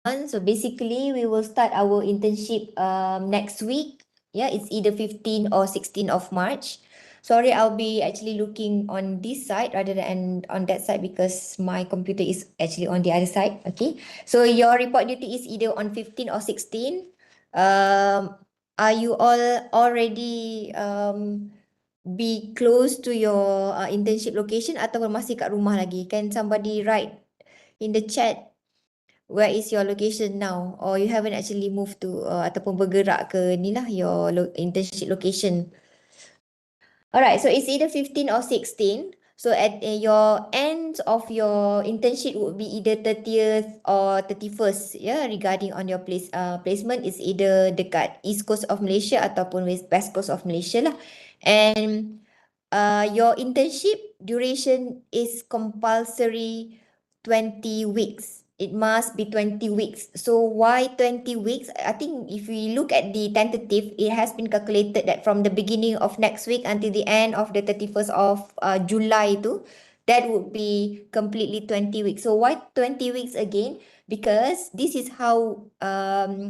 So basically, we will start our internship next week. Yeah, it's either 15 or 16 of March. Sorry, I'll be actually looking on this side rather than on that side because my computer is actually on the other side. Okay. So your report duty is either on 15 or 16. Um, are you all already be close to your internship location ataupun masih kat rumah lagi? Can somebody write in the chat where is your location now, or you haven't actually moved to ataupun bergerak ke ni lah your internship location? Alright, so it's either 15 or 16. So at your end of your internship would be either 30th or 31st, yeah, regarding on your placement is either dekat East Coast of Malaysia ataupun West Coast of Malaysia lah. And your internship duration is compulsory 20 weeks. It must be 20 weeks. So why 20 weeks? I think if we look at the tentative, it has been calculated that from the beginning of next week until the end of the 31st of July tu, that would be completely 20 weeks. So why 20 weeks again? Because this is how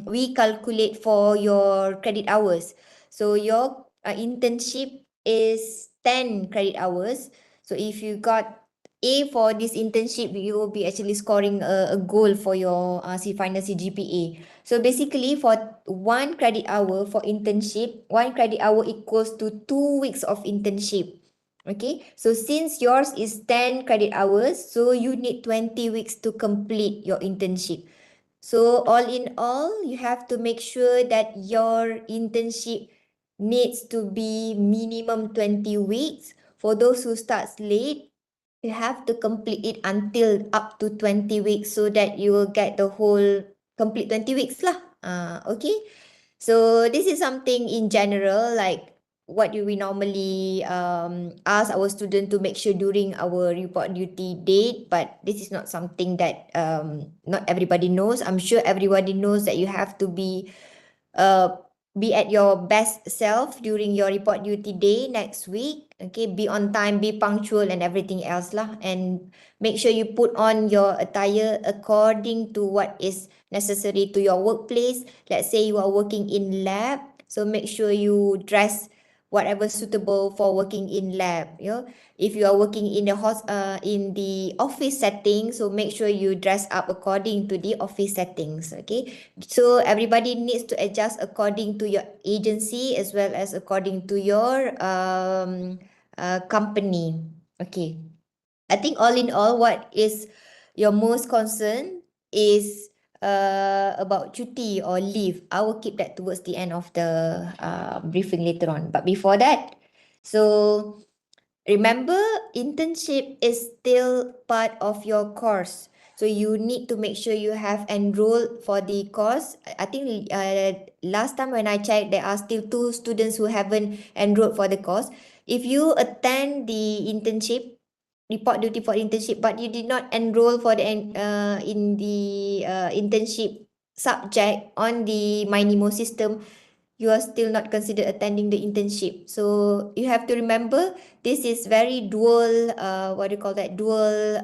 we calculate for your credit hours. So your internship is 10 credit hours. So if you got A for this internship, you will be actually scoring a goal for your final CGPA. So basically for 1 credit hour for internship, 1 credit hour equals to 2 weeks of internship. Okay, so since yours is 10 credit hours, so you need 20 weeks to complete your internship. So all in all, you have to make sure that your internship needs to be minimum 20 weeks. For those who starts late, you have to complete it until up to 20 weeks so that you will get the whole complete 20 weeks lah. Okay. So this is something in general, like what do we normally ask our student to make sure during our report duty date, but this is not something that not everybody knows. I'm sure everybody knows that you have to uh, be at your best self during your report duty day next week. Okay, be on time, be punctual and everything else lah. And make sure you put on your attire according to what is necessary to your workplace. Let's say you are working in lab, so make sure you dress whatever suitable for working in lab. You know, if you are working in in the office setting, so make sure you dress up according to the office settings. Okay, so everybody needs to adjust according to your agency as well as according to your company. Okay. I think all in all, what is your most concern is about cuti or leave. I will keep that towards the end of the briefing later on. But before that, so remember, internship is still part of your course. So you need to make sure you have enrolled for the course. I think last time when I checked, there are still 2 students who haven't enrolled for the course. If you attend the internship, report duty for internship, but you did not enroll for the in the internship subject on the MyNemo system, you are still not considered attending the internship. So you have to remember this is very dual, what do you call that? Dual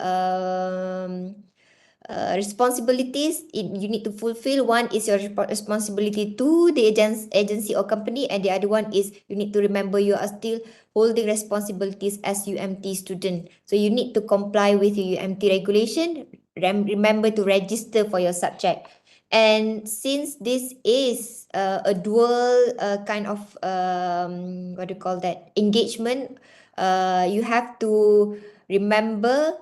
responsibilities you need to fulfill. One is your responsibility to the agency or company, and the other one is you need to remember you are still holding responsibilities as UMT student. So you need to comply with your UMT regulation. Remember to register for your subject. And since this is a dual kind of what do you call that, engagement, you have to remember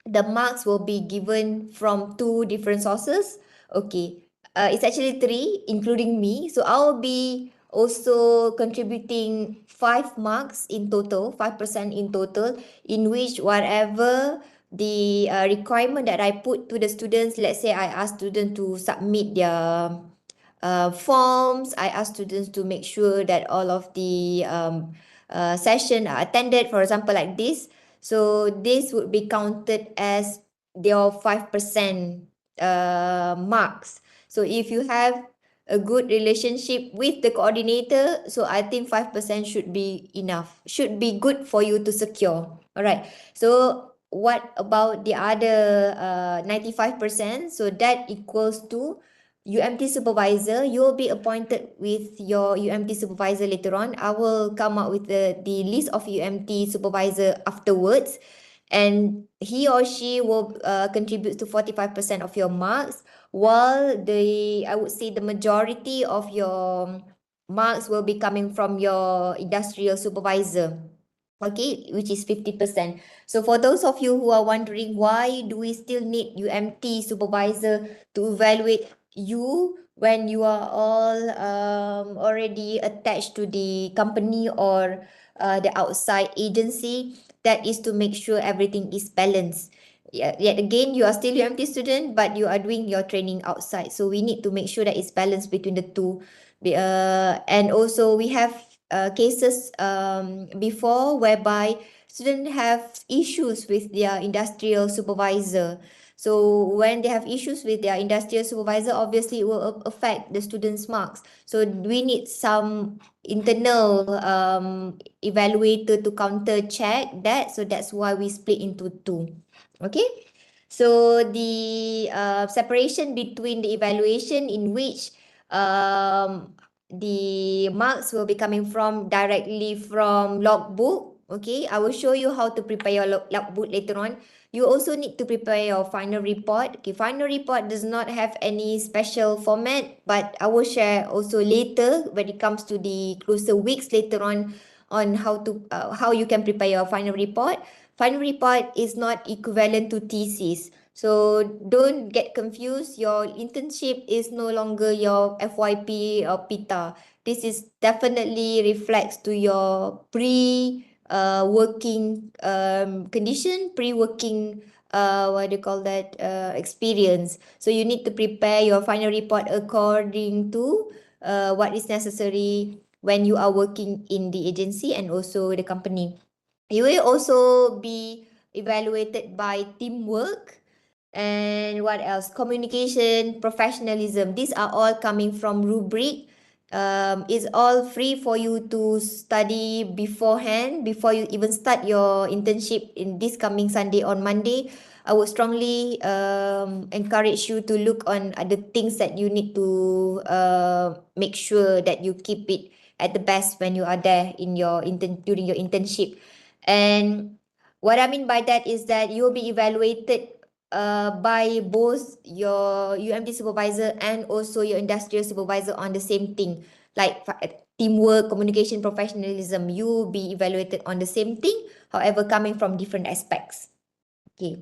the marks will be given from 2 different sources. Okay, it's actually 3, including me. So I'll be also contributing 5 marks in total, 5% in total, in which whatever the requirement that I put to the students, let's say I ask students to submit their forms, I ask students to make sure that all of the session are attended, for example, like this. So this would be counted as your 5% marks. So if you have a good relationship with the coordinator, so I think 5% should be enough, should be good for you to secure. All right. So what about the other 95%? So that equals to UMT supervisor. You will be appointed with your UMT supervisor later on. I will come up with the list of UMT supervisor afterwards, and he or she will contribute to 45% of your marks, while I would say the majority of your marks will be coming from your industrial supervisor. Okay, which is 50%. So for those of you who are wondering why do we still need UMT supervisor to evaluate you when you are all already attached to the company or the outside agency, that is to make sure everything is balanced. Yet again, you are still UMT student, but you are doing your training outside. So we need to make sure that it's balanced between the two. And also we have cases before whereby students have issues with their industrial supervisor. So when they have issues with their industrial supervisor, obviously it will affect the students' marks. So we need some internal evaluator to counter check that. So that's why we split into two. Okay. So the separation between the evaluation in which the marks will be coming from directly from logbook. Okay, I will show you how to prepare your logbook later on. You also need to prepare your final report. Okay, final report does not have any special format, but I will share also later when it comes to the closer weeks later on how you can prepare your final report. Final report is not equivalent to thesis. So don't get confused. Your internship is no longer your FYP or PITA. This is definitely reflects to your working condition, pre-working what do you call that experience. So you need to prepare your final report according to what is necessary when you are working in the agency and also the company. You will also be evaluated by teamwork and what else? Communication, professionalism. These are all coming from rubric. It's all free for you to study beforehand, before you even start your internship in this coming Sunday on Monday. I would strongly encourage you to look on the things that you need to make sure that you keep it at the best when you are there in your during your internship. And what I mean by that is that you will be evaluated by both your UMT supervisor and also your industrial supervisor on the same thing, like teamwork, communication, professionalism. You will be evaluated on the same thing, however, coming from different aspects. Okay.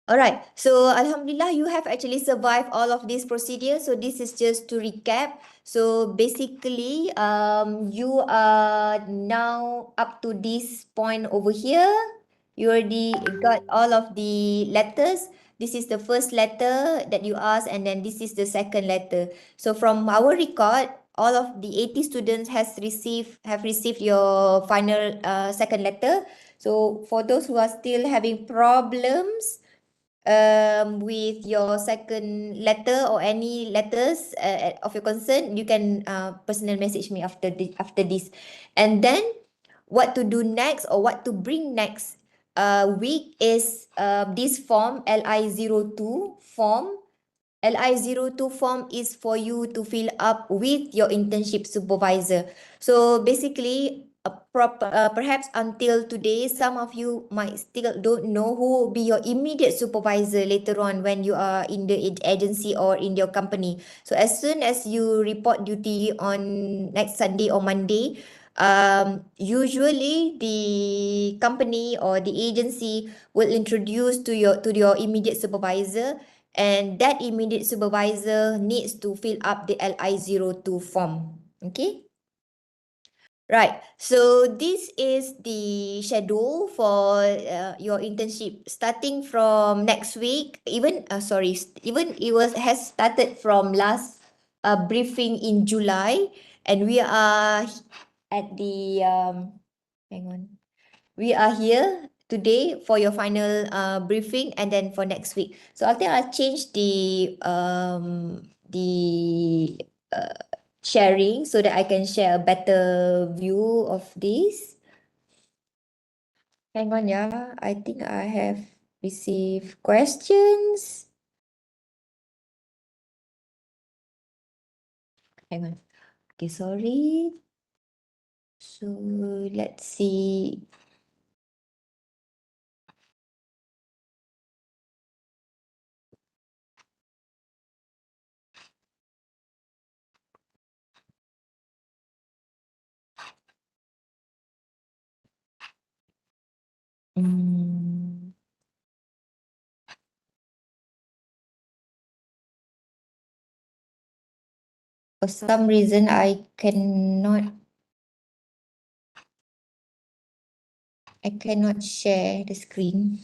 All right. So Alhamdulillah, you have actually survived all of these procedures. So this is just to recap. So basically, you are now up to this point over here. You already got all of the letters. This is the first letter that you asked, and then this is the second letter. So from our record, all of the 80 students have received your final second letter. So for those who are still having problems with your second letter or any letters of your concern, you can personal message me after this. And then what to do next or what to bring next week is this form, LI02 form. LI02 form is for you to fill up with your internship supervisor. So basically, perhaps until today, some of you might still don't know who will be your immediate supervisor later on when you are in the agency or in your company. So as soon as you report duty on next Sunday or Monday, usually the company or the agency will introduce to your immediate supervisor, and that immediate supervisor needs to fill up the LI02 form. Okay. Right. So this is the schedule for your internship starting from next week. Even it has started from last briefing in July, and we are at the hang on. We are here today for your final briefing and then for next week. So I think I'll change the sharing so that I can share a better view of this. Hang on, yeah. I think I have received questions. Hang on. Okay, sorry. So let's see. Mm, for some reason, I cannot share the screen.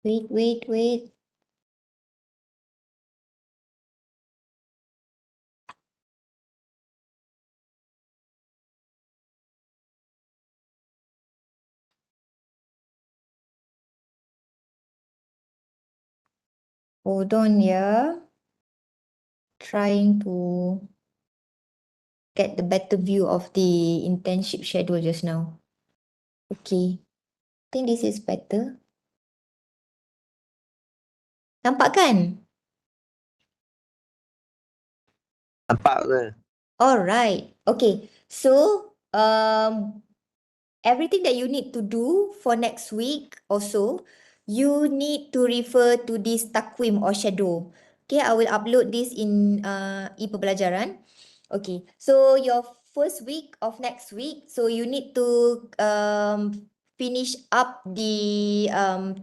Wait. Hold on, yeah. Trying to get the better view of the internship schedule just now. Okay, I think this is better. Nampak kan? Nampak ke? Alright. Okay. So, everything that you need to do for next week also, you need to refer to this takwim or schedule. Okay, I will upload this in e-pembelajaran. Okay, so your first week of next week, so you need to finish up the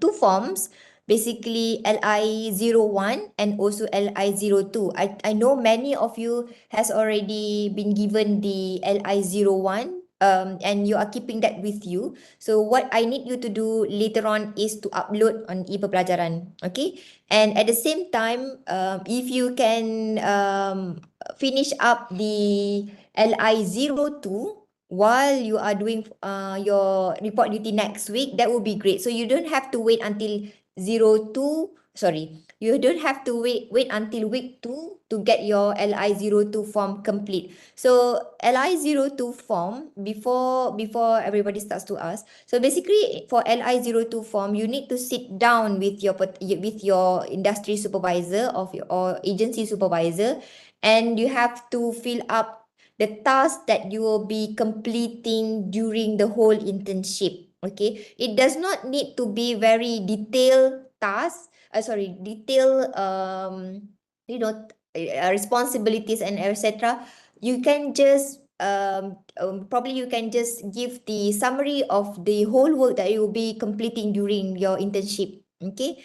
two forms, basically LI01 and also LI02. I know many of you has already been given the LI01 and you are keeping that with you. So what I need you to do later on is to upload on e-pembelajaran. Okay, and at the same time, if you can finish up the LI02 while you are doing your report duty next week, that would be great. So you don't have to wait until 02, sorry, you don't have to wait until week 2 to get your LI02 form complete. So LI02 form, before everybody starts to ask. So basically for LI02 form, you need to sit down with your industry supervisor or agency supervisor, and you have to fill up the task that you will be completing during the whole internship. Okay, it does not need to be very detailed task. Detailed responsibilities and etc. You can just probably you can just give the summary of the whole work that you will be completing during your internship. Okay,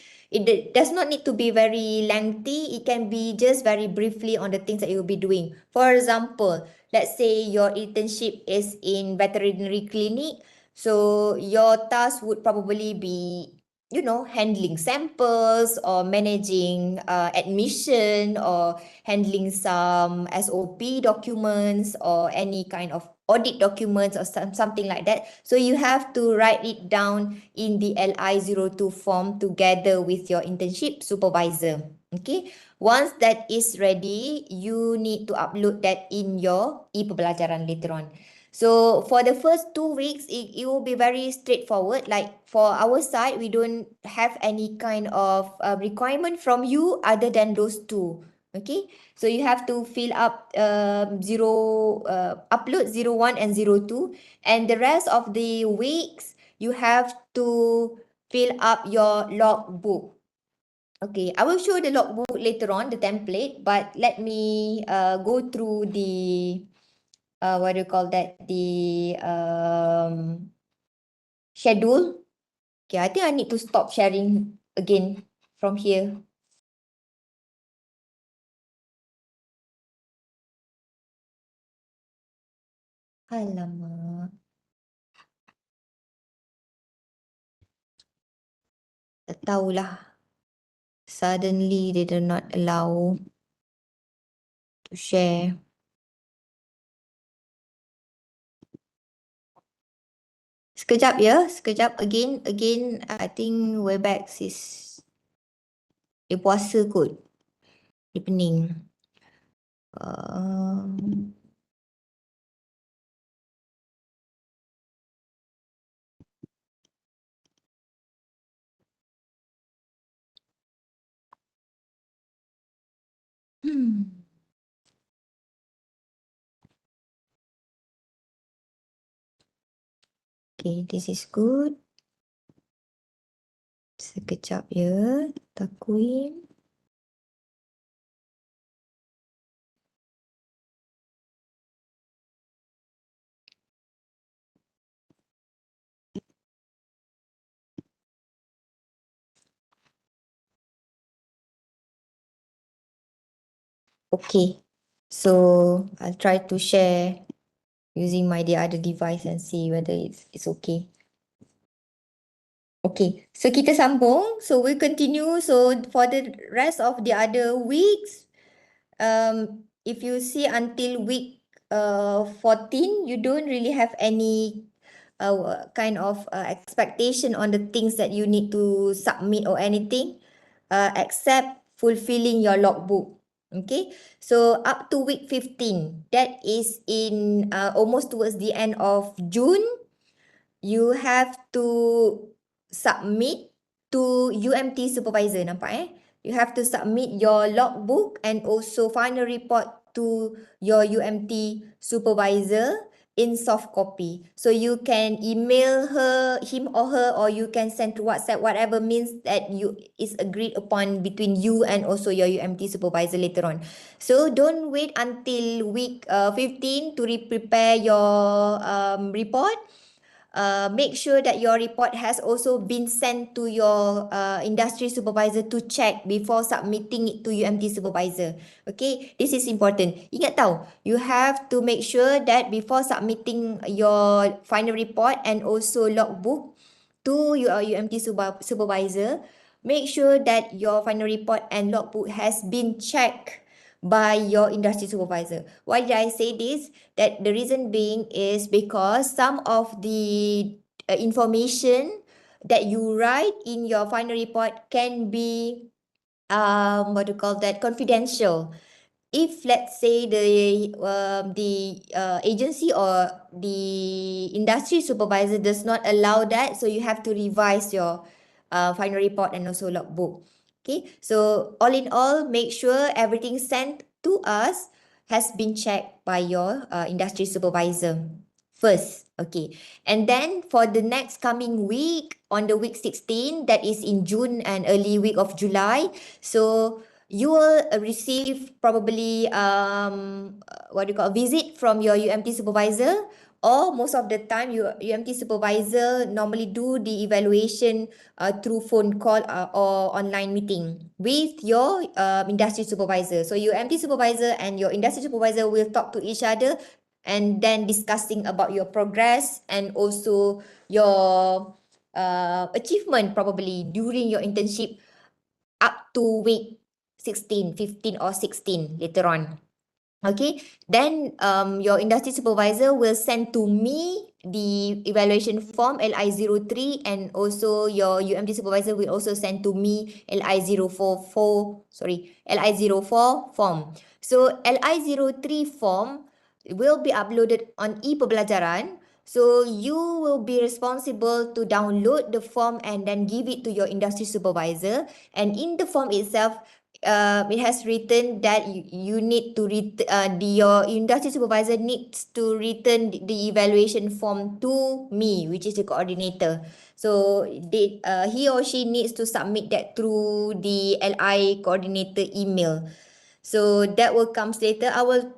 does not need to be very lengthy. It can be just very briefly on the things that you will be doing. For example, let's say your internship is in veterinary clinic. So your task would probably be, handling samples or managing admission or handling some SOP documents or any kind of audit documents or something like that. So you have to write it down in the LI02 form together with your internship supervisor. Okay. Once that is ready, you need to upload that in your e-pembelajaran later on. So for the first 2 weeks, it will be very straightforward. Like for our side, we don't have any kind of requirement from you other than those two. Okay, so you have to fill up upload 01 and 02, and the rest of the weeks you have to fill up your logbook. Okay, I will show the logbook later on, the template, but let me go through the what do you call that? The schedule. Okay, I think I need to stop sharing again from here. Alamak. Tak tahulah. Suddenly they do not allow to share. Sekejap ya, sekejap. Again, I think Webex is, dia puasa kot. Dia pening. Um, hmm. Okay, this is good. Sekejap ya, takwim. Okay, so I'll try to share using my the other device and see whether it's okay. Okay, so kita sambung. So we continue. So for the rest of the other weeks, if you see until week 14, you don't really have any kind of expectation on the things that you need to submit or anything, except fulfilling your logbook. Okay, so up to week 15, that is in almost towards the end of June, you have to submit to UMT supervisor, nampak eh? You have to submit your logbook and also final report to your UMT supervisor in soft copy. So you can email him or her, or you can send to WhatsApp, whatever means that you is agreed upon between you and also your UMT supervisor later on. So don't wait until week 15 to prepare your report. Make sure that your report has also been sent to your industry supervisor to check before submitting it to UMT supervisor. Okay, this is important. Ingat tahu, you have to make sure that before submitting your final report and also logbook to your UMT supervisor, make sure that your final report and logbook has been checked by your industry supervisor. Why did I say this? That the reason being is because some of the information that you write in your final report can be what do you call that, confidential. If let's say the agency or the industry supervisor does not allow that, so you have to revise your final report and also logbook. Okay, so all in all, make sure everything sent to us has been checked by your industry supervisor first. Okay, and then for the next coming week, on the week 16, that is in June and early week of July, so you will receive probably what do you call, a visit from your UMT supervisor, or most of the time your UMT supervisor normally do the evaluation through phone call or online meeting with your industry supervisor. So UMT supervisor and your industry supervisor will talk to each other and then discussing about your progress and also your achievement probably during your internship up to week 16, 15 or 16 later on. Okay, then your industry supervisor will send to me the evaluation form LI03, and also your UMD supervisor will also send to me LI04 form. So LI03 form will be uploaded on e-pembelajaran. So you will be responsible to download the form and then give it to your industry supervisor. And in the form itself, it has written that you need to your industry supervisor needs to return the evaluation form to me, which is the coordinator. So he or she needs to submit that through the LI coordinator email. So that will come later. I will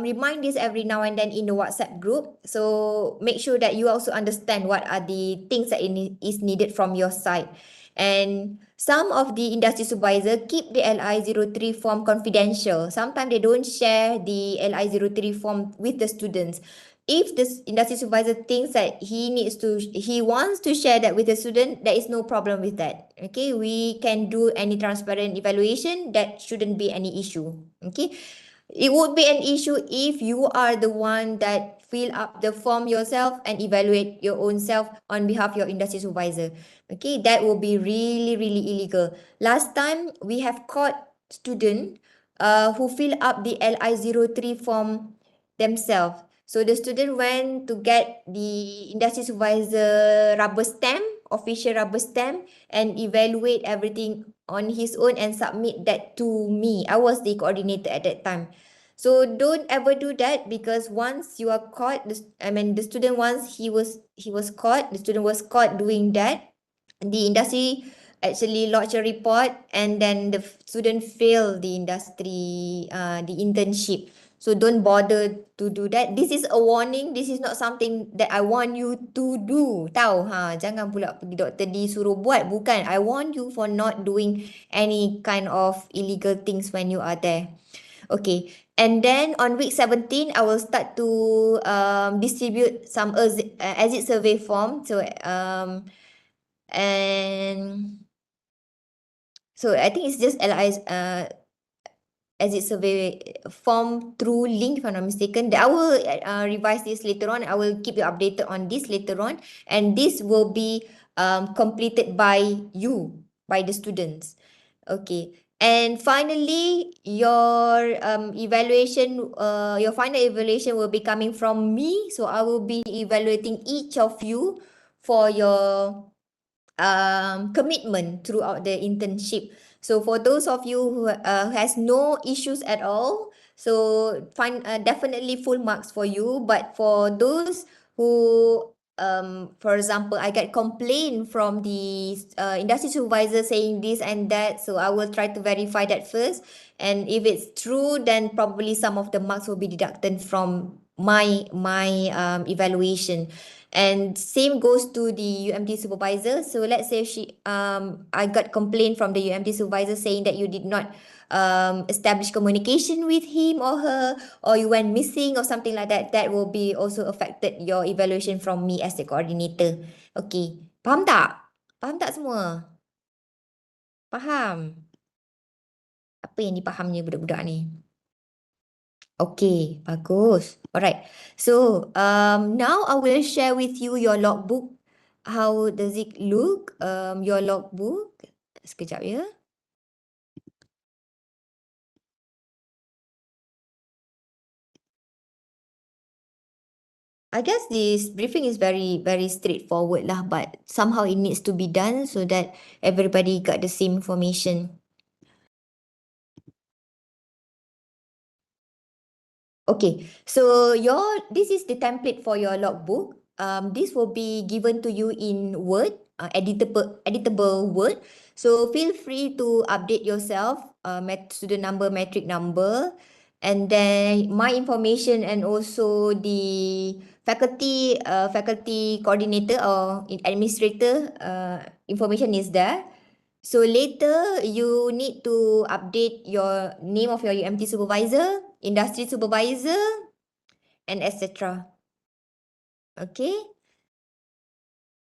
remind this every now and then in the WhatsApp group. So make sure that you also understand what are the things that is needed from your side. And some of the industry supervisor keep the LI03 form confidential. Sometimes they don't share the LI03 form with the students. If this industry supervisor thinks that he wants to share that with the student, there is no problem with that. Okay, we can do any transparent evaluation. That shouldn't be any issue. Okay, it would be an issue if you are the one that fill up the form yourself and evaluate your own self on behalf of your industry supervisor. Okay, that will be really, really illegal. Last time we have caught student who fill up the LI03 form themselves. So the student went to get the industry supervisor rubber stamp, official rubber stamp, and evaluate everything on his own and submit that to me. I was the coordinator at that time. So don't ever do that, because once you are caught, the student, once he was caught, the student was caught doing that, the industry actually lodge a report, and then the student fail the internship. So don't bother to do that. This is a warning. This is not something that I want you to do. Tahu ha, jangan pula pergi doktor disuruh buat. Bukan. I want you for not doing any kind of illegal things when you are there. Okay. And then on week 17, I will start to distribute some exit survey form. And so I think it's just LIS exit survey form through link, if I'm not mistaken. I will revise this later on. I will keep you updated on this later on, and this will be completed by you, by the students. Okay. And finally, your final evaluation will be coming from me. So I will be evaluating each of you for your commitment throughout the internship. So for those of you who has no issues at all, so find definitely full marks for you. But for those who for example, I get complaint from the industry supervisor saying this and that, so I will try to verify that first, and if it's true, then probably some of the marks will be deducted from my evaluation. And same goes to the UMT supervisor. So let's say I got complaint from the UMT supervisor saying that you did not establish communication with him or her, or you went missing or something like that. That will be also affected your evaluation from me as the coordinator. Okay, faham tak? Faham tak semua? Faham? Apa yang dipahamnya budak-budak ni? Okay, bagus. Alright. So, now I will share with you your logbook. How does it look? Your logbook. Sekejap ya. I guess this briefing is very, very straightforward lah, but somehow it needs to be done so that everybody got the same information. Okay, so this is the template for your logbook. This will be given to you in Word, editable Word. So feel free to update yourself, student number, metric number, and then my information, and also the faculty coordinator or administrator information is there. So later you need to update your name of your UMT supervisor, industry supervisor, and etc. Okay.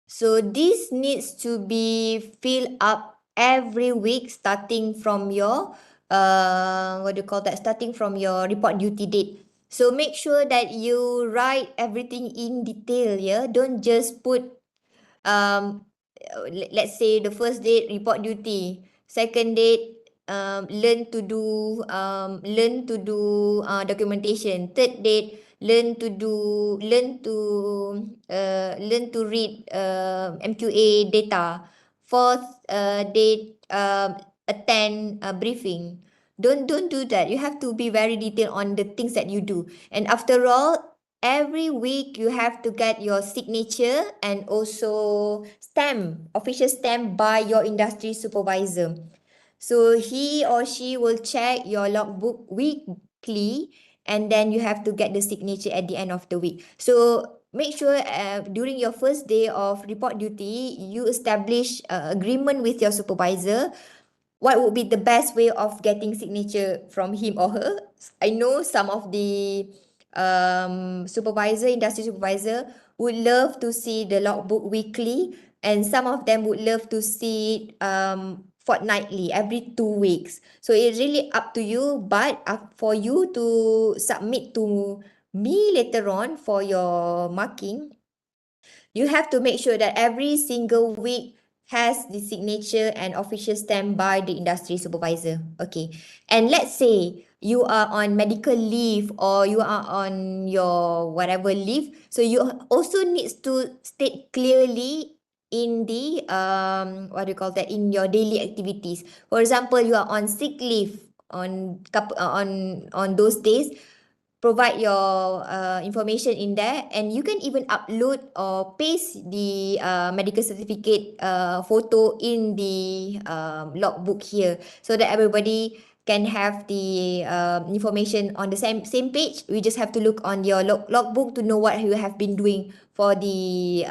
So this needs to be filled up every week starting from your what do you call that? Starting from your report duty date. So make sure that you write everything in detail, yeah. Don't just put um let's say the first date report duty, second date learn to do documentation, third date learn to read MQA data, fourth date attend a briefing. Don't do that. You have to be very detailed on the things that you do. And after all, every week you have to get your signature and also official stamp by your industry supervisor. So he or she will check your logbook weekly, and then you have to get the signature at the end of the week. So make sure during your first day of report duty, you establish agreement with your supervisor what would be the best way of getting signature from him or her. I know some of the industry supervisor would love to see the logbook weekly, and some of them would love to see it fortnightly, every 2 weeks. So it's really up to you, but for you to submit to me later on for your marking, you have to make sure that every single week has the signature and official stamp by the industry supervisor. Okay. And let's say you are on medical leave or you are on your whatever leave. So you also needs to state clearly in the what do you call that, in your daily activities. For example, you are on sick leave on those days, provide your information in there, and you can even upload or paste the medical certificate photo in the logbook here, so that everybody can have the information on the same page. We just have to look on your logbook to know what you have been doing for the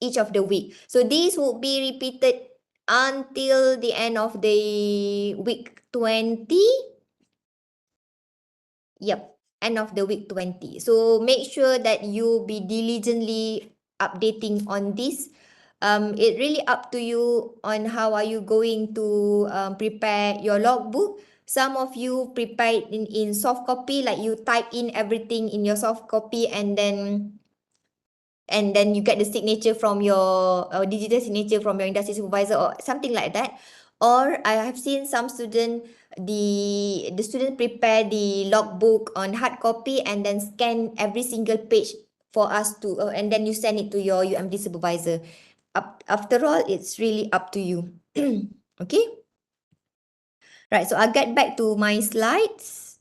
each of the week. So this will be repeated until the end of the week 20. Yep, end of the week 20. So make sure that you be diligently updating on this. It really up to you on how are you going to prepare your logbook. Some of you prepare it in soft copy, like you type in everything in your soft copy, and then you get the signature from your digital signature from your industry supervisor or something like that. Or I have seen some student, the student prepare the logbook on hard copy and then scan every single page for us to and then you send it to your UMD supervisor. After all, it's really up to you. Okay, right, so I'll get back to my slides.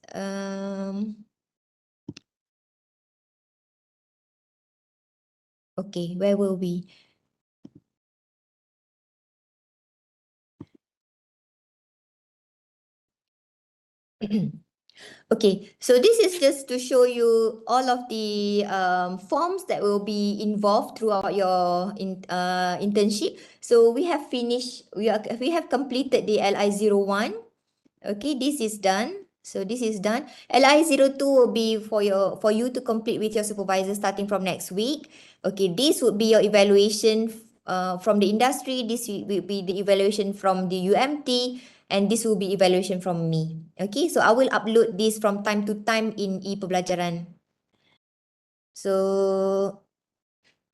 Okay, where were we? Okay, so this is just to show you all of the forms that will be involved throughout your internship. So we have finished, we have completed the LI01. Okay, this is done. So this is done. LI02 will be for you to complete with your supervisor starting from next week. Okay, this would be your evaluation from the industry. This will be the evaluation from the UMT, and this will be evaluation from me. Okay, so I will upload this from time to time in e-pembelajaran. So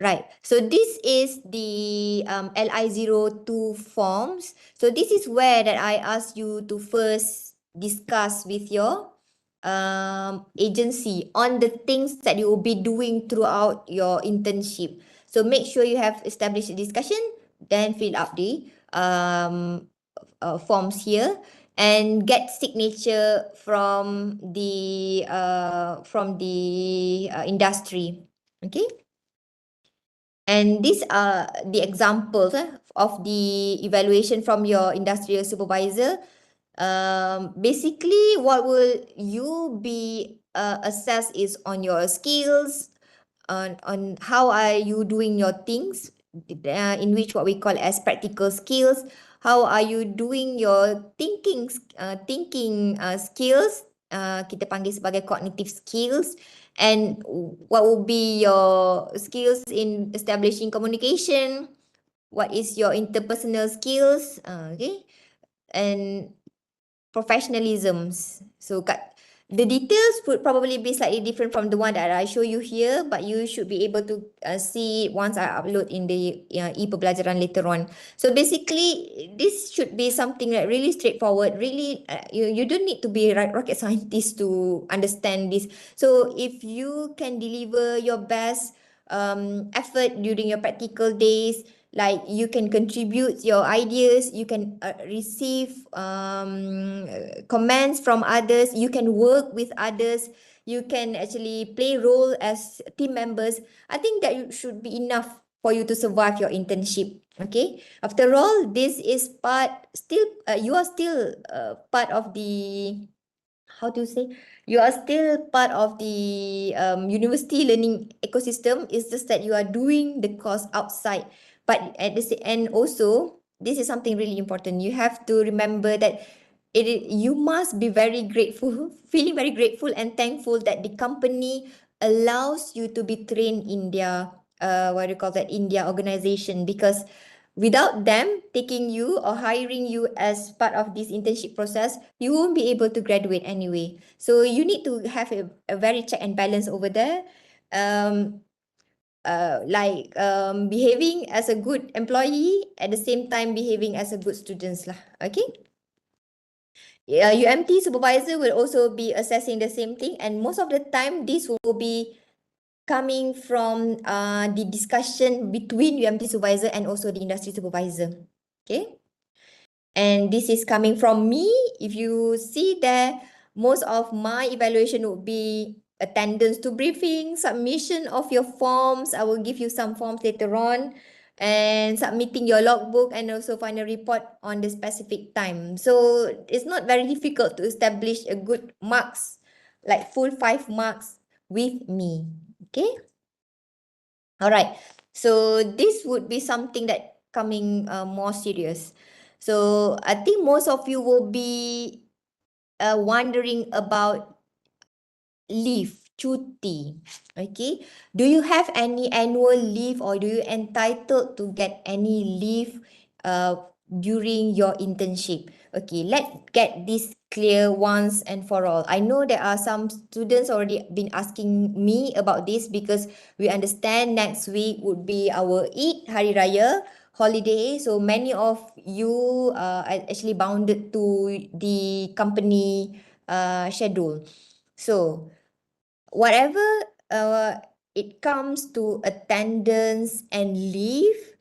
right. So this is the LI02 forms. So this is where that I ask you to first discuss with your agency on the things that you will be doing throughout your internship. So make sure you have established a discussion, then fill up the forms here and get signature from the industry. Okay. And these are the examples of the evaluation from your industrial supervisor. Basically, what will you be assessed is on your skills, on how are you doing your things, in which what we call as practical skills. How are you doing your thinking skills? Kita panggil sebagai cognitive skills. And what will be your skills in establishing communication? What is your interpersonal skills? Okay. And professionalisms. So the details would probably be slightly different from the one that I show you here, but you should be able to see it once I upload in the e-pembelajaran later on. So basically, this should be something that really straightforward. Really, you don't need to be a rocket scientist to understand this. So if you can deliver your best effort during your practical days, like you can contribute your ideas, you can receive comments from others, you can work with others, you can actually play role as team members. I think that should be enough for you to survive your internship. Okay, after all, this is part still you are still part of the, how to say, you are still part of the university learning ecosystem. It's just that you are doing the course outside. But at the end also, this is something really important. You have to remember that you must be very grateful, feeling very grateful and thankful that the company allows you to be trained in their what do you call that, in their organization, because without them taking you or hiring you as part of this internship process, you won't be able to graduate anyway. So you need to have a very check and balance over there. Um, behaving as a good employee at the same time behaving as a good students lah. Okay. UMT supervisor will also be assessing the same thing, and most of the time this will be coming from the discussion between UMT supervisor and also the industry supervisor. Okay. And this is coming from me. If you see there, most of my evaluation would be attendance to briefing, submission of your forms. I will give you some forms later on, and submitting your logbook and also final report on the specific time. So it's not very difficult to establish a good marks, like full 5 marks with me. Okay. All right. So this would be something that coming more serious. So I think most of you will be wondering about leave, cuti. Okay. Do you have any annual leave, or do you entitled to get any leave during your internship? Okay, let's get this clear once and for all. I know there are some students already been asking me about this, because we understand next week would be our Eid Hari Raya holiday. So many of you are actually bounded to the company schedule. So whatever it comes to attendance and leave,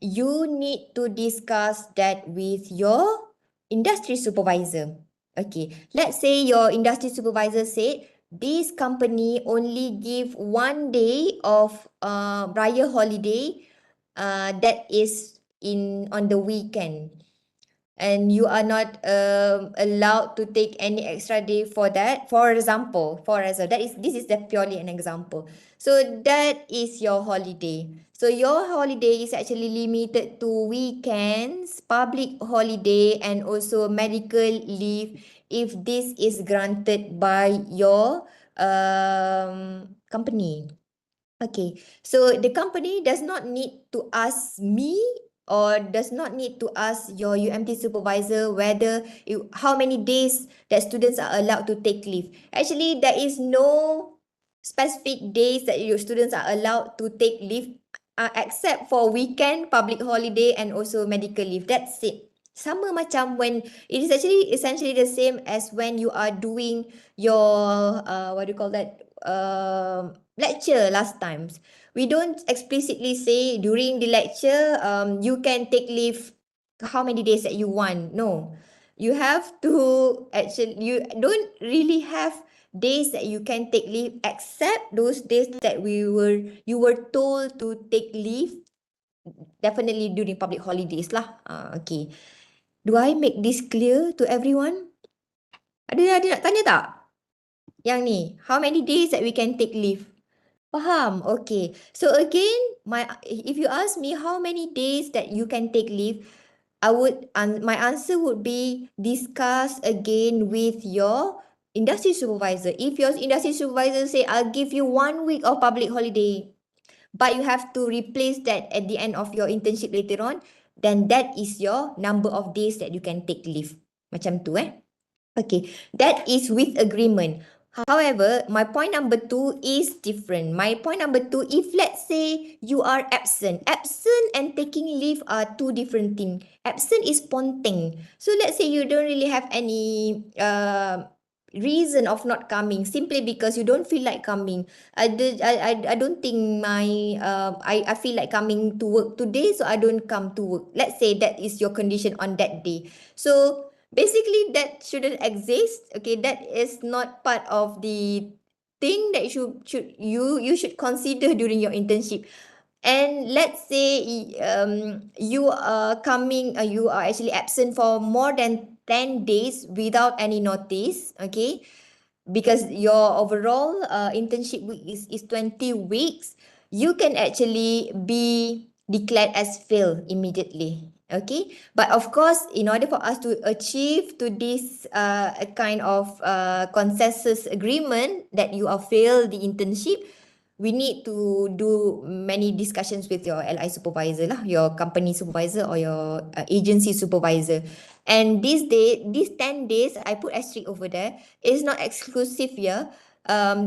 you need to discuss that with your industry supervisor. Okay, let's say your industry supervisor said this company only give 1 day of Raya holiday that is in on the weekend, and you are not allowed to take any extra day for that. For example, that is, this is the purely an example. So that is your holiday. So your holiday is actually limited to weekends, public holiday, and also medical leave if this is granted by your company. Okay, so the company does not need to ask me, or does not need to ask your UMT supervisor whether how many days that students are allowed to take leave. Actually, there is no specific days that your students are allowed to take leave except for weekend, public holiday, and also medical leave. That's it. Sama macam when it is actually essentially the same as when you are doing your what do you call that, lecture last times. We don't explicitly say during the lecture you can take leave how many days that you want. No, you have to actually, you don't really have days that you can take leave except those days that you were told to take leave, definitely during public holidays lah. Okay, do I make this clear to everyone? Ada nak tanya tak yang ni, how many days that we can take leave? Faham? Okay. So again, if you ask me how many days that you can take leave, my answer would be discuss again with your industry supervisor. If your industry supervisor say, I'll give you 1 week of public holiday, but you have to replace that at the end of your internship later on, then that is your number of days that you can take leave. Macam tu Okay, that is with agreement. However, my point number 2 is different. My point number 2, if let's say you are absent and taking leave are two different things. Absent is ponteng. So let's say you don't really have any reason of not coming, simply because you don't feel like coming. I don't think I feel like coming to work today, so I don't come to work. Let's say that is your condition on that day. So basically that shouldn't exist. Okay, that is not part of the thing that you should consider during your internship. And let's say you are you are actually absent for more than 10 days without any notice. Okay, because your overall internship week is 20 weeks, you can actually be declared as fail immediately. Okay, but of course, in order for us to achieve to this kind of consensus agreement that you are fail the internship, we need to do many discussions with your LI supervisor lah, your company supervisor or your agency supervisor. And these 10 days, I put asterisk over there, is not exclusive here.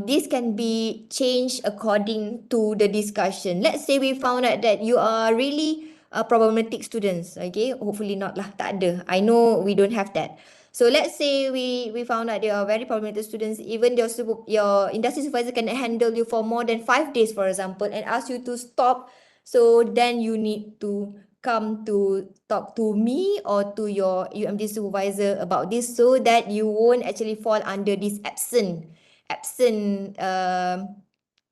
this can be changed according to the discussion. Let's say we found out that you are really problematic students. Okay, hopefully not lah, tak ada. I know we don't have that. So let's say we found out they are very problematic students. Even your industry supervisor can handle you for more than 5 days, for example, and ask you to stop. So then you need to come to talk to me or to your UMD supervisor about this, so that you won't actually fall under this absent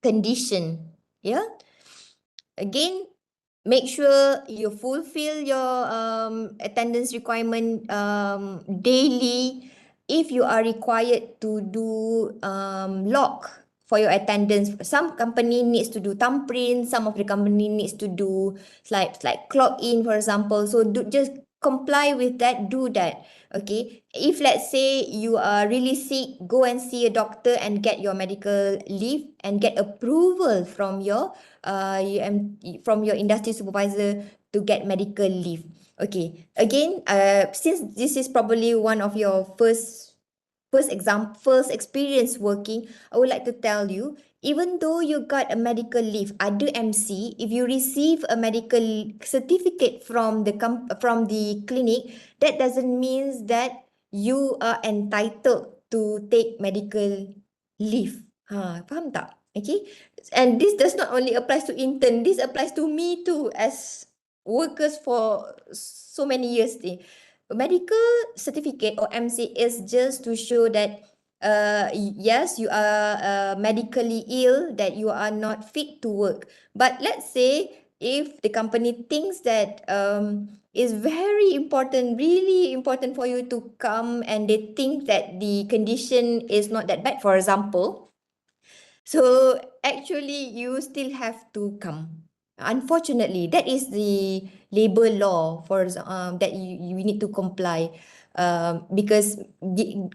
condition. Yeah. Again, make sure you fulfill your attendance requirement daily. If you are required to do log for your attendance, some company needs to do thumbprint, some of the company needs to do like clock in, for example. So just comply with that, do that. Okay, if let's say you are really sick, go and see a doctor and get your medical leave and get approval from your from your industry supervisor to get medical leave. Okay, again, since this is probably one of your first experience working, I would like to tell you, even though you got a medical leave, ada MC, if you receive a medical certificate from from the clinic, that doesn't mean that you are entitled to take medical leave. Faham tak? Okay. And this does not only applies to intern, this applies to me too as workers for so many years. Medical certificate or MC is just to show that yes, you are medically ill, that you are not fit to work. But let's say if the company thinks that is very important, really important for you to come, and they think that the condition is not that bad, for example, so actually, you still have to come. Unfortunately, that is the labor law that you need to comply. Because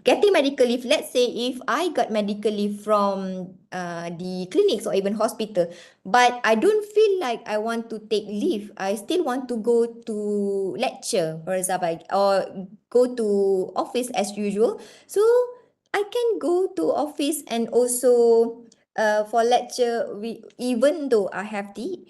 getting medical leave, let's say if I got medical leave from the clinics or even hospital, but I don't feel like I want to take leave. I still want to go to lecture, for example, or go to office as usual. So I can go to office and also for lecture, even though I have the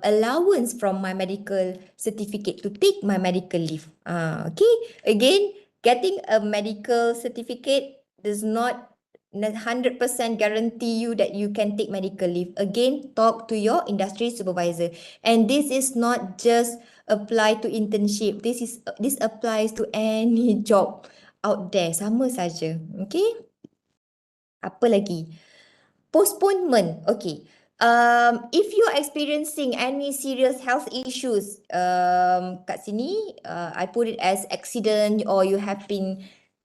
allowance from my medical certificate to take my medical leave. Okay, again, getting a medical certificate does not 100% guarantee you that you can take medical leave. Again, talk to your industry supervisor. And this is not just apply to internship. This applies to any job out there. Sama saja. Okay? Apa lagi? Postponement. Okay. If you're experiencing any serious health issues, kat sini, I put it as accident, or you have been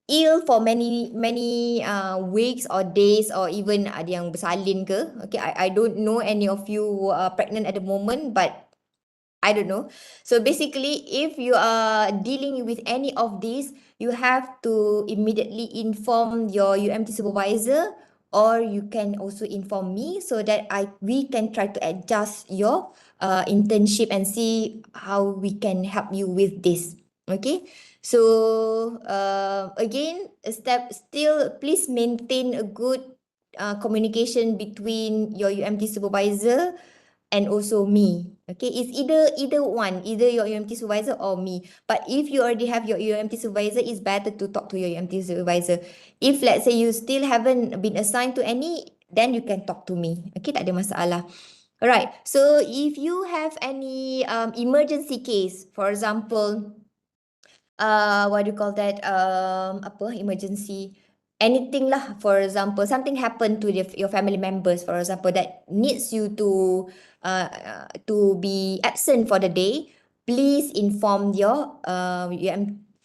ill for many weeks or days, or even ada yang bersalin ke. Okay, I don't know any of you who are pregnant at the moment, but I don't know. So basically, if you are dealing with any of these, you have to immediately inform your UMT supervisor, or you can also inform me, so that we can try to adjust your internship and see how we can help you with this. Okay. So again, a step still, please maintain a good communication between your UMT supervisor and also me. Okay, it's either one, either your UMT supervisor or me. But if you already have your UMT supervisor, it's better to talk to your UMT supervisor. If let's say you still haven't been assigned to any, then you can talk to me. Okay, tak ada masalah. Alright, so if you have any emergency case, for example, what do you call that, apa, emergency, anything lah, for example, something happened to your family members, for example, that needs you to be absent for the day, please inform your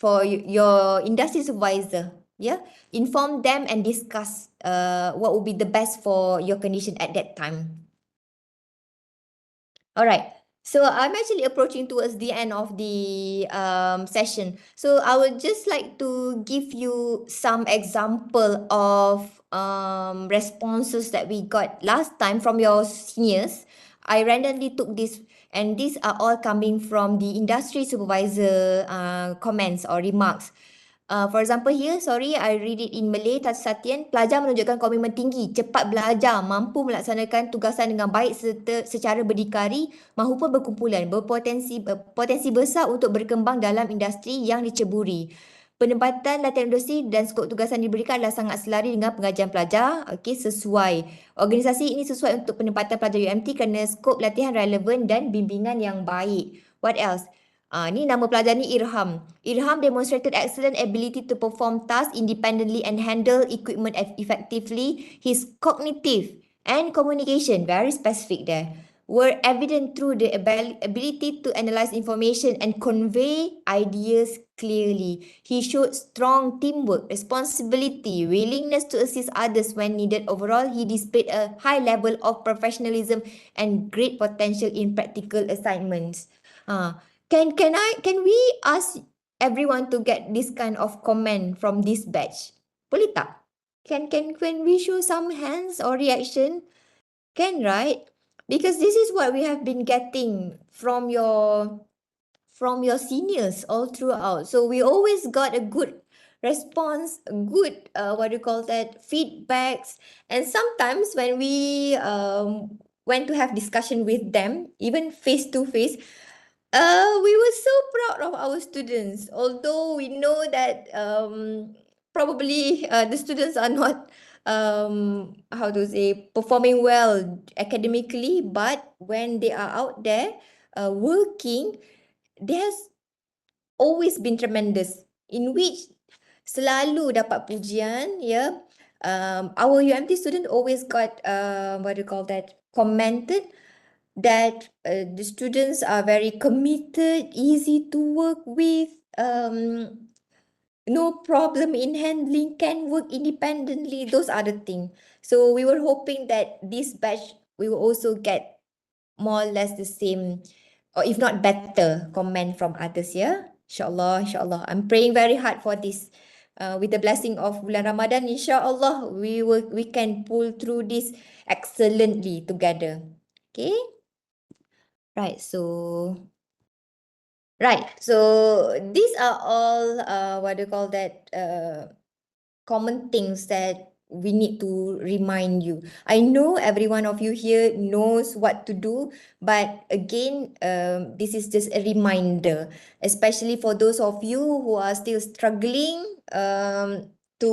your industry supervisor. Yeah, inform them and discuss what would be the best for your condition at that time. All right. So I'm actually approaching towards the end of the session. So I would just like to give you some example of responses that we got last time from your seniors. I randomly took this, and these are all coming from the industry supervisor comments or remarks. For example here, sorry, I read it in Malay. Satian, pelajar menunjukkan komitmen tinggi, cepat belajar, mampu melaksanakan tugasan dengan baik serta secara berdikari, mahupun berkumpulan, potensi besar untuk berkembang dalam industri yang diceburi. Penempatan latihan industri dan skop tugasan diberikan adalah sangat selari dengan pengajian pelajar. Okey, sesuai. Organisasi ini sesuai untuk penempatan pelajar UMT kerana skop latihan relevan dan bimbingan yang baik. What else? Ni nama pelajar ni Irham. Irham demonstrated excellent ability to perform tasks independently and handle equipment effectively. His cognitive and communication, very specific there, were evident through the ability to analyze information and convey ideas clearly. He showed strong teamwork, responsibility, willingness to assist others when needed. Overall, he displayed a high level of professionalism and great potential in practical assignments. Can we ask everyone to get this kind of comment from this batch? Boleh tak? Can we show some hands or reaction? Can, right? Because this is what we have been getting from your seniors all throughout. So we always got a good response, a good what do you call that, feedbacks. And sometimes when we went to have discussion with them, even face to face, we were so proud of our students, although we know that probably the students are not how to say, performing well academically, but when they are out there working, they has always been tremendous, in which selalu dapat pujian, ya. Our UMT student always got what do you call that, commented that the students are very committed, easy to work with, no problem in handling, can work independently. Those are the things. So we were hoping that this batch we will also get more or less the same, or if not better, comment from others. Yeah, inshallah, inshallah. I'm praying very hard for this. With the blessing of bulan Ramadan, inshallah, we can pull through this excellently together. Okay. Right, so these are all what do you call that, common things that we need to remind you. I know every one of you here knows what to do, but again, this is just a reminder, especially for those of you who are still struggling to,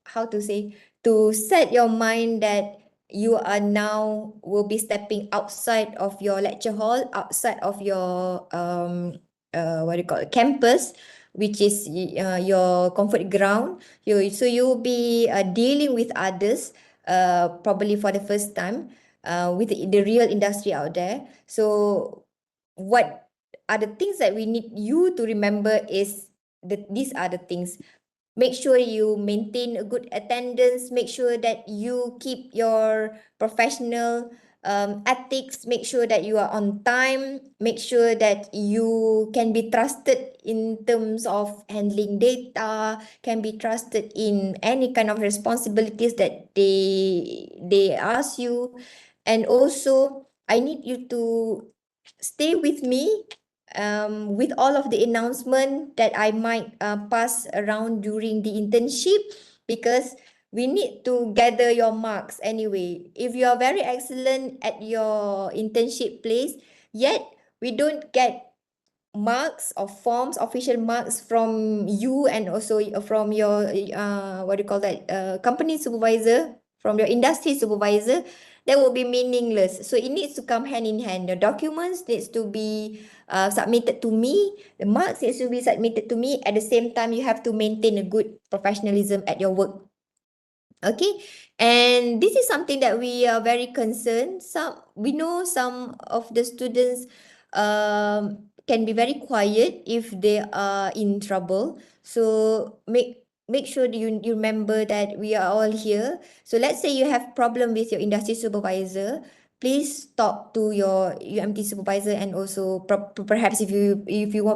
how to say, to set your mind that you are now will be stepping outside of your lecture hall, outside of your what do you call it, campus, which is your comfort ground. So you'll be dealing with others probably for the first time with the real industry out there. So what are the things that we need you to remember is that these are the things. Make sure you maintain a good attendance. Make sure that you keep your professional ethics. Make sure that you are on time. Make sure that you can be trusted in terms of handling data, can be trusted in any kind of responsibilities that they ask you. And also, I need you to stay with me with all of the announcement that I might pass around during the internship, because we need to gather your marks anyway. If you are very excellent at your internship place, yet we don't get marks or forms, official marks from you, and also from your what do you call that, company supervisor, from your industry supervisor, that will be meaningless. So it needs to come hand in hand. The documents needs to be submitted to me. The marks needs to be submitted to me. At the same time, you have to maintain a good professionalism at your work. Okay, and this is something that we are very concerned. We know some of the students can be very quiet if they are in trouble. So make sure that you remember that we are all here. So let's say you have problem with your industry supervisor, please talk to your UMT supervisor, and also perhaps if you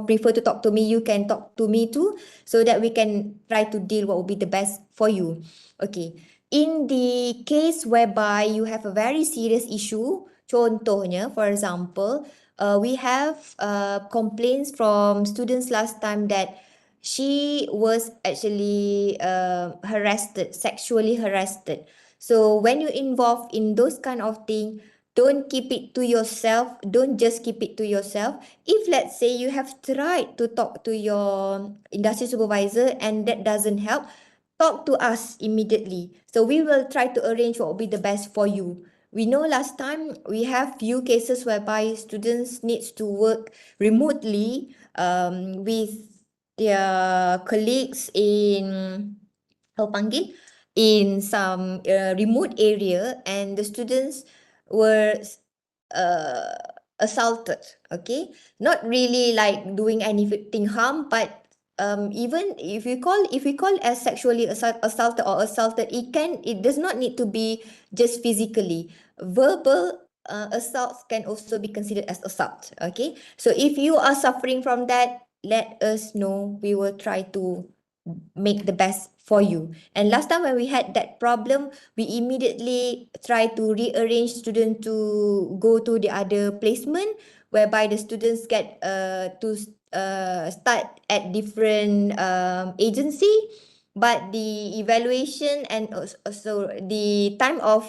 prefer to talk to me, you can talk to me too, so that we can try to deal what will be the best for you. Okay, in the case whereby you have a very serious issue, contohnya, for example, we have complaints from students last time that she was actually sexually harassed. So when you involve in those kind of thing, don't keep it to yourself. Don't just keep it to yourself. If let's say you have tried to talk to your industry supervisor and that doesn't help, talk to us immediately. So we will try to arrange what will be the best for you. We know last time we have few cases whereby students needs to work remotely with their colleagues in apa panggil in some remote area, and the students were uh, assaulted. Okay, not really like doing anything harm, but even if we call as sexually assaulted or assaulted, it does not need to be just physically. Verbal assaults can also be considered as assault. Okay, so if you are suffering from that, let us know. We will try to make the best for you. And last time when we had that problem, we immediately try to rearrange student to go to the other placement, whereby the students get to start at different agency, but the evaluation and also the time of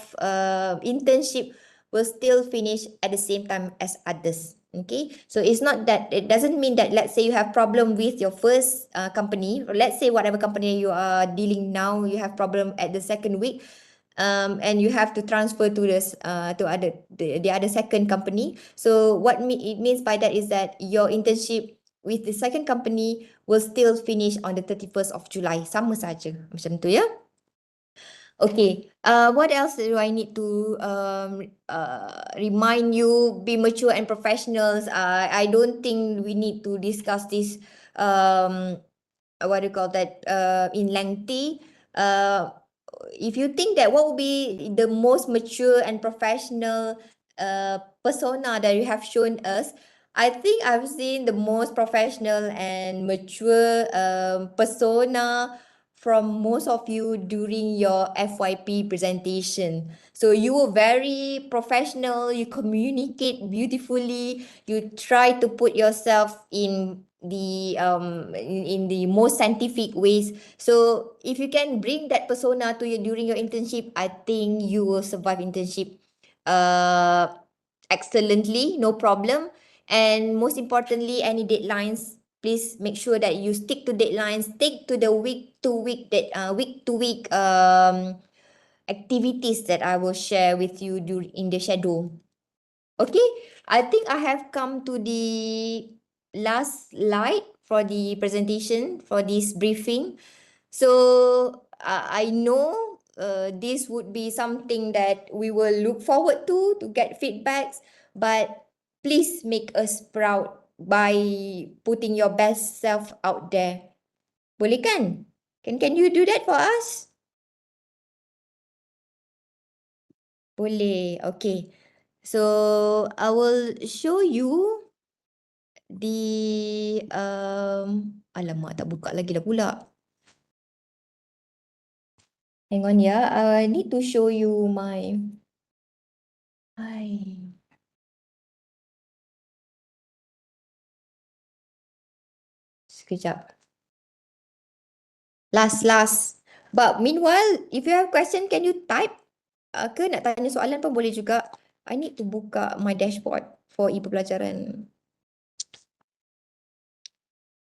internship will still finish at the same time as others. Okay, so it's not that, it doesn't mean that let's say you have problem with your first company, or let's say whatever company you are dealing now, you have problem at the second week, and you have to transfer to this to the other second company. So it means by that is that your internship with the second company will still finish on the 31st of July. Sama saja. Macam tu ya. Okay. What else do I need to remind you? Be mature and professionals. I don't think we need to discuss this. What do you call that? In lengthy. Uh, if you think that what would be the most mature and professional persona that you have shown us, I think I've seen the most professional and mature persona from most of you during your FYP presentation. So you were very professional, you communicate beautifully, you try to put yourself in the most scientific ways. So if you can bring that persona to you during your internship, I think you will survive internship uh excellently, no problem. And most importantly, any deadlines, please make sure that you stick to deadlines, stick to the week to week activities that I will share with you during in the schedule. Okay, I think I have come to the last slide for the presentation for this briefing. So I know this would be something that we will look forward to get feedbacks, but please make us proud by putting your best self out there. Boleh kan? Can you do that for us? Boleh. Okay. So I will show you alamak, tak buka lagi dah pula. Hang on ya. I need to show you my Hai. Sekejap. Last. But meanwhile, if you have question, can you type? Ke nak tanya soalan pun boleh juga. I need to buka my dashboard for e-pembelajaran.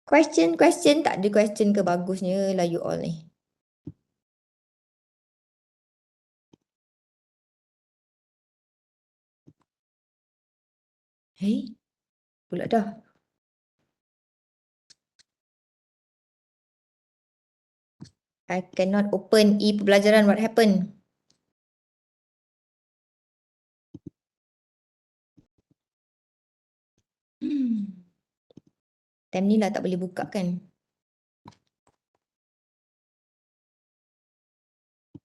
Question. Tak ada question ke, bagusnya lah you all ni. Hey, pula dah. I cannot open e-pembelajaran. What happened? Time ni lah tak boleh buka kan?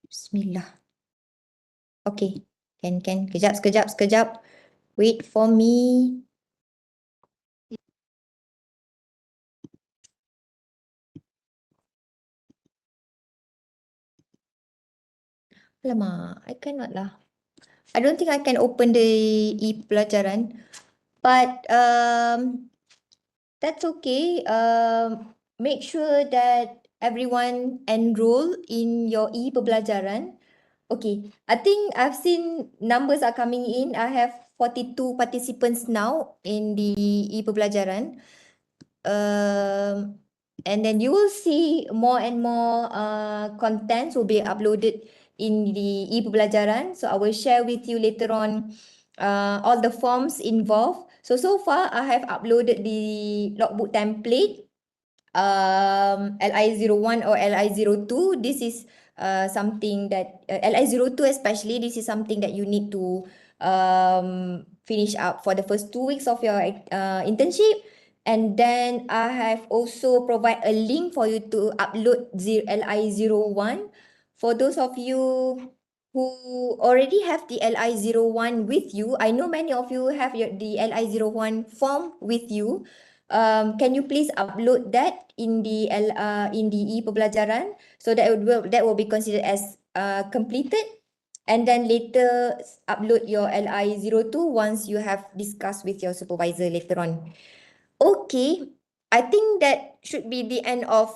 Bismillah. Okay. Can. Sekejap. Wait for me. Alamak, I cannot lah. I don't think I can open the e-pelajaran. But that's okay. make sure that everyone enroll in your e-pembelajaran. Okay, I think I've seen numbers are coming in. I have 42 participants now in the e-pembelajaran. And then you will see more and more contents will be uploaded in the e-pembelajaran. So I will share with you later on all the forms involved. So far I have uploaded the logbook template, LI01 or LI02. This is something that LI02 especially, this is something that you need to finish up for the first 2 weeks of your internship. And then I have also provide a link for you to upload LI01. For those of you who already have the LI01 with you, I know many of you have the LI01 form with you. Can you please upload that in the e-pembelajaran, so that will be considered as completed, and then later upload your LI02 once you have discussed with your supervisor later on. Okay, I think that should be the end of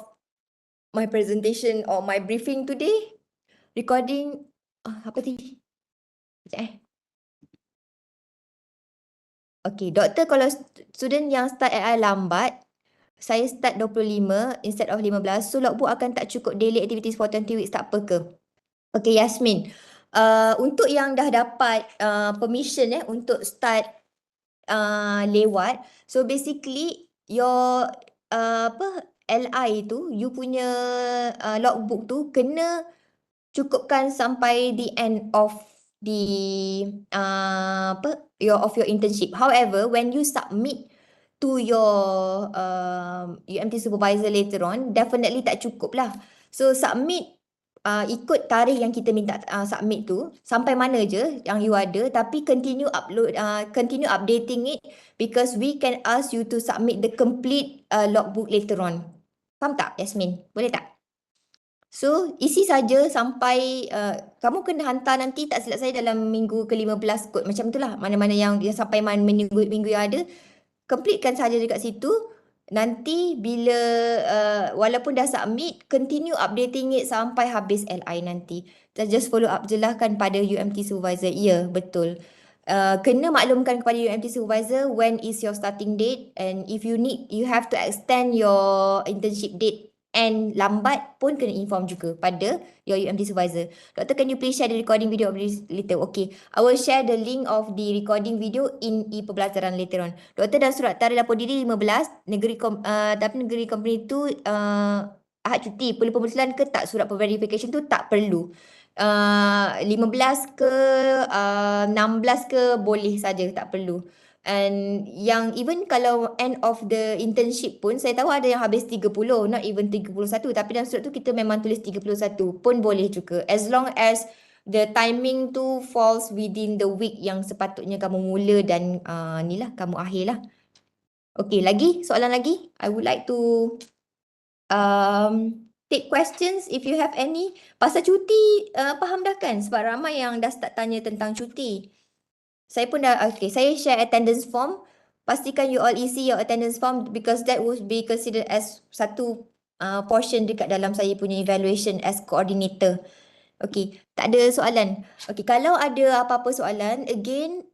my presentation or my briefing today. Recording apa tadi? Sekejap Okay, doktor, kalau student yang start AI lambat, saya start 25 instead of 15, so logbook akan tak cukup daily activities for 20 weeks, tak apa ke? Okay, Yasmin. Untuk yang dah dapat permission untuk start lewat, so basically your LI tu, you punya logbook tu kena cukupkan sampai the end of the your internship. However, when you submit to your UMT supervisor later on, definitely tak cukup lah. So submit ikut tarikh yang kita minta submit tu sampai mana je yang you ada, tapi continue continue updating it, because we can ask you to submit the complete logbook later on. Faham tak, Yasmin? Boleh tak? So, isi saja sampai kamu kena hantar nanti, tak silap saya dalam minggu ke-15 kot. Macam itulah, mana-mana yang sampai minggu yang ada, completekan saja dekat situ. Nanti bila walaupun dah submit, continue updating it sampai habis LI nanti. Just follow up je lah kan pada UMT supervisor. Ya, betul. Kena maklumkan kepada UMT supervisor when is your starting date, and if you need, you have to extend your internship date and lambat pun kena inform juga pada your UMT supervisor. Doctor, can you please share the recording video of this later? Okay, I will share the link of the recording video in e-pembelajaran later on. Doktor dan surat tarikh dapur diri 15, tapi negeri company tu ahad cuti. Perlu pembetulan ke tak surat verification tu? Tak perlu. 15 ke 16 ke boleh saja, tak perlu. And yang even kalau end of the internship pun, saya tahu ada yang habis 30, not even 31. Tapi dalam surat tu kita memang tulis 31 pun boleh juga. As long as the timing tu falls within the week yang sepatutnya kamu mula dan ni lah, kamu akhir lah. Okay, lagi? Soalan lagi? I would like to take questions if you have any. Pasal cuti, faham dah kan? Sebab ramai yang dah start tanya tentang cuti. Saya pun dah, okay, saya share attendance form. Pastikan you all isi your attendance form, because that would be considered as satu portion dekat dalam saya punya evaluation as coordinator. Okay, tak ada soalan. Okay, kalau ada apa-apa soalan, again,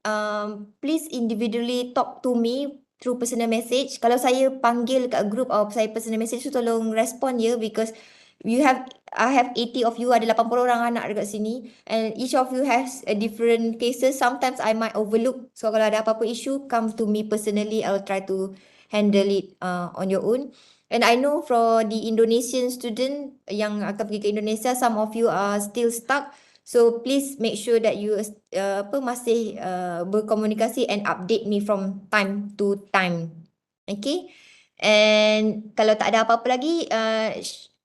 please individually talk to me through personal message. Kalau saya panggil kat group of saya personal message tu, tolong respond ya, because I have 80 of you, ada 80 orang anak dekat sini, and each of you has a different cases. Sometimes I might overlook. So kalau ada apa-apa issue, come to me personally. I will try to handle it on your own. And I know for the Indonesian student yang akan pergi ke Indonesia, some of you are still stuck. So please make sure that you masih berkomunikasi and update me from time to time. Okay? And kalau tak ada apa-apa lagi,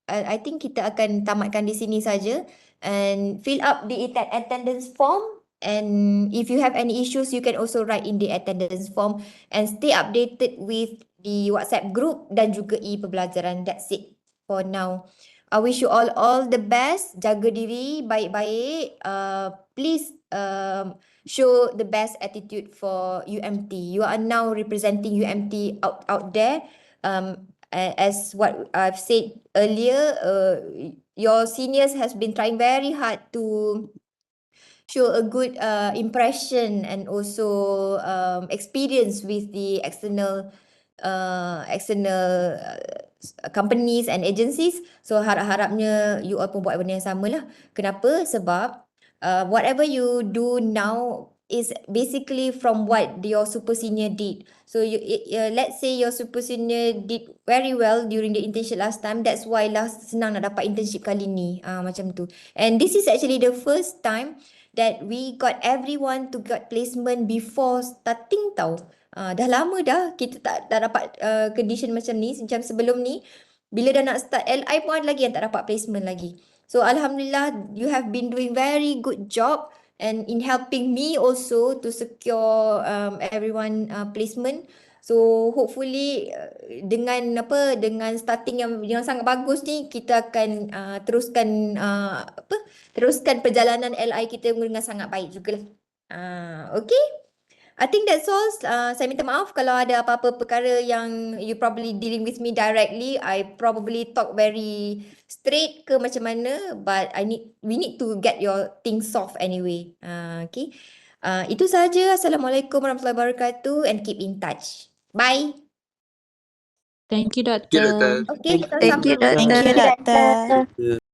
I think kita akan tamatkan di sini saja. And fill up the attendance form. And if you have any issues, you can also write in the attendance form. And stay updated with the WhatsApp group dan juga e-pembelajaran. That's it for now. I wish you all the best. Jaga diri baik-baik. Please show the best attitude for UMT. You are now representing UMT out there. As what I've said earlier, your seniors has been trying very hard to show a good impression and also experience with the external companies and agencies. So harap-harapnya you all pun buat benda yang sama lah. Kenapa? Sebab whatever you do now is basically from what your super senior did. So let's say your super senior did very well during the internship last time. That's why senang nak dapat internship kali ni. Macam tu. And this is actually the first time that we got everyone to get placement before starting tau. Dah lama dah kita tak dapat condition macam ni. Macam sebelum ni, bila dah nak start LI pun ada lagi yang tak dapat placement lagi. So Alhamdulillah, you have been doing very good job and in helping me also to secure everyone placement. So hopefully dengan starting yang sangat bagus ni, kita akan teruskan perjalanan LI kita dengan sangat baik jugalah. Okay. I think that's all. Saya minta maaf kalau ada apa-apa perkara yang you probably dealing with me directly. I probably talk very straight ke macam mana, but we need to get your things solved anyway. Okay. Itu sahaja. Assalamualaikum warahmatullahi wabarakatuh and keep in touch. Bye. Thank you, Thank you, Doctor. Doctor. Okay, Thank you, sama-sama. Doktor. Thank you.